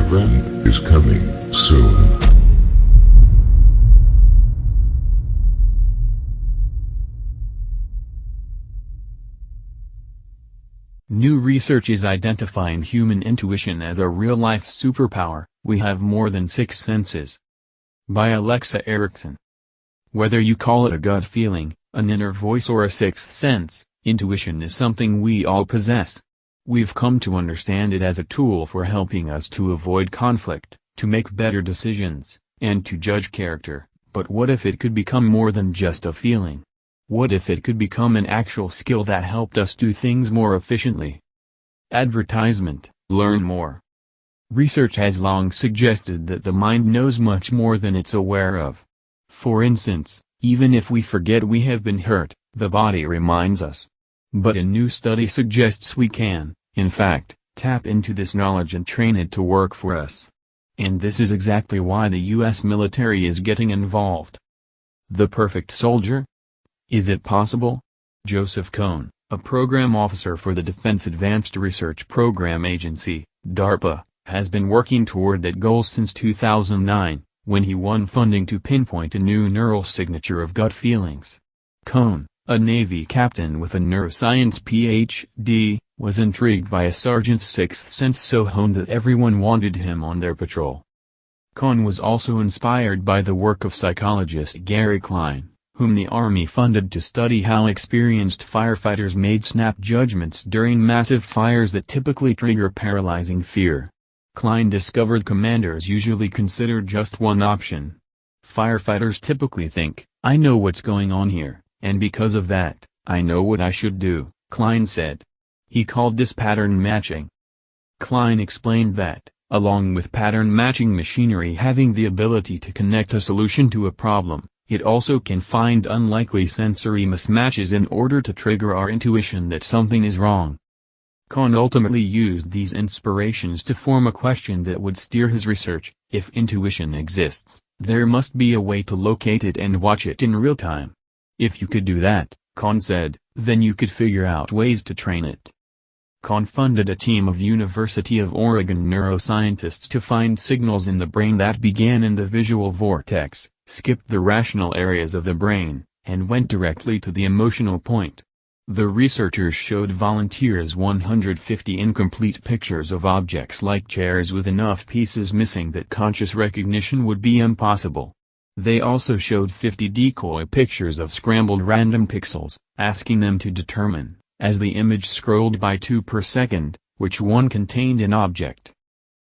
friend is coming soon. New research is identifying human intuition as a real-life superpower. We have more than 6 senses. By Alexa Erickson. Whether you call it a gut feeling, an inner voice or a sixth sense, intuition is something we all possess. We've come to understand it as a tool for helping us to avoid conflict, to make better decisions, and to judge character. But what if it could become more than just a feeling? What if it could become an actual skill that helped us do things more efficiently? Advertisement. Learn more. Research has long suggested that the mind knows much more than it's aware of. For instance, even if we forget we have been hurt, the body reminds us. But a new study suggests we can, in fact, tap into this knowledge and train it to work for us. And this is exactly why the U.S. military is getting involved. The perfect soldier? Is it possible? Joseph Cohn, a program officer for the Defense Advanced Research Program Agency, DARPA, has been working toward that goal since 2009, when he won funding to pinpoint a new neural signature of gut feelings. Cohn, a Navy captain with a neuroscience Ph.D., was intrigued by a sergeant's sixth sense so honed that everyone wanted him on their patrol. Cohn was also inspired by the work of psychologist Gary Klein, whom the Army funded to study how experienced firefighters made snap judgments during massive fires that typically trigger paralyzing fear. Klein discovered commanders usually consider just one option. Firefighters typically think, "I know what's going on here, and because of that, I know what I should do," Klein said. He called this pattern matching. Klein explained that, along with pattern matching machinery having the ability to connect a solution to a problem, it also can find unlikely sensory mismatches in order to trigger our intuition that something is wrong. Cohn ultimately used these inspirations to form a question that would steer his research. If intuition exists, there must be a way to locate it and watch it in real time. If you could do that, Cohn said, then you could figure out ways to train it. Cohn funded a team of University of Oregon neuroscientists to find signals in the brain that began in the visual vortex, skipped the rational areas of the brain, and went directly to the emotional point. The researchers showed volunteers 150 incomplete pictures of objects like chairs with enough pieces missing that conscious recognition would be impossible. They also showed 50 decoy pictures of scrambled random pixels, asking them to determine, as the image scrolled by 2 per second, which one contained an object.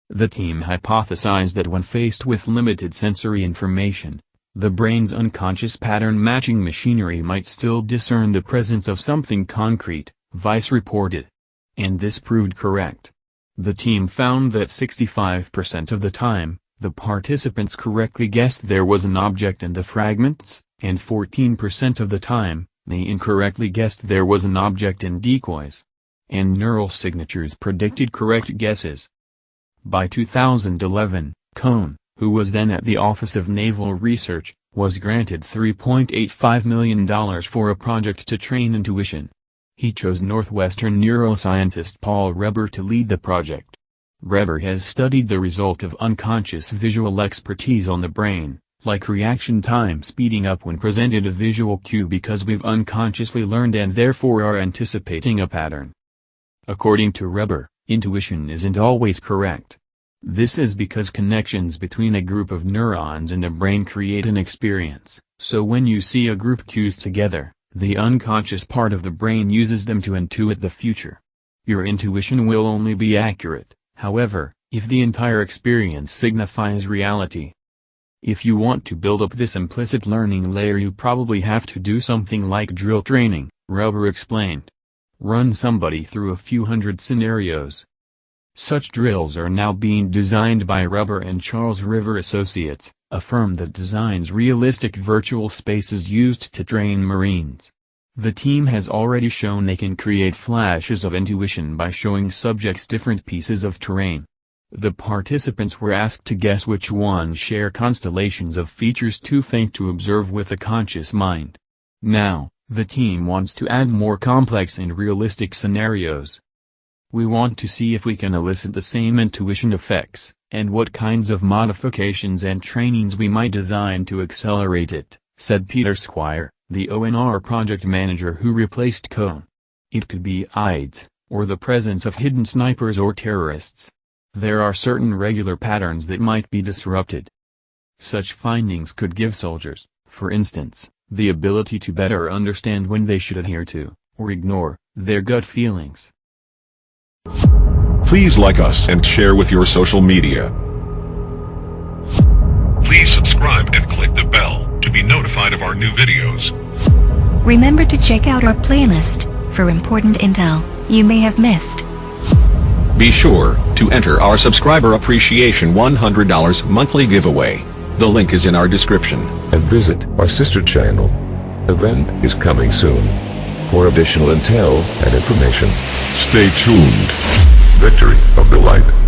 The team hypothesized that when faced with limited sensory information, the brain's unconscious pattern-matching machinery might still discern the presence of something concrete, Vice reported. And this proved correct. The team found that 65% of the time, the participants correctly guessed there was an object in the fragments, and 14% of the time, they incorrectly guessed there was an object in decoys. And neural signatures predicted correct guesses. By 2011, Cohn, who was then at the Office of Naval Research, was granted $3.85 million for a project to train intuition. He chose Northwestern neuroscientist Paul Reber to lead the project. Reber has studied the result of unconscious visual expertise on the brain, like reaction time speeding up when presented a visual cue because we've unconsciously learned and therefore are anticipating a pattern. According to Reber, intuition isn't always correct. This is because connections between a group of neurons in the brain create an experience, so when you see a group cues together, the unconscious part of the brain uses them to intuit the future. Your intuition will only be accurate, however, if the entire experience signifies reality. If you want to build up this implicit learning layer, you probably have to do something like drill training, Reber explained. Run somebody through a few hundred scenarios. Such drills are now being designed by Reber and Charles River Associates, a firm that designs realistic virtual spaces used to train Marines. The team has already shown they can create flashes of intuition by showing subjects different pieces of terrain. The participants were asked to guess which ones share constellations of features too faint to observe with a conscious mind. Now, the team wants to add more complex and realistic scenarios. We want to see if we can elicit the same intuition effects, and what kinds of modifications and trainings we might design to accelerate it, said Peter Squire, the ONR project manager who replaced Cohn. It could be AIDS, or the presence of hidden snipers or terrorists. There are certain regular patterns that might be disrupted. Such findings could give soldiers, for instance, the ability to better understand when they should adhere to, or ignore, their gut feelings. Please like us and share with your social media. Please subscribe and click the bell to be notified of our new videos. Remember to check out our playlist for important intel you may have missed. Be sure to enter our subscriber appreciation $100 monthly giveaway. The link is in our description. And visit our sister channel. Event is coming soon. For additional intel and information, stay tuned. Victory of the Light.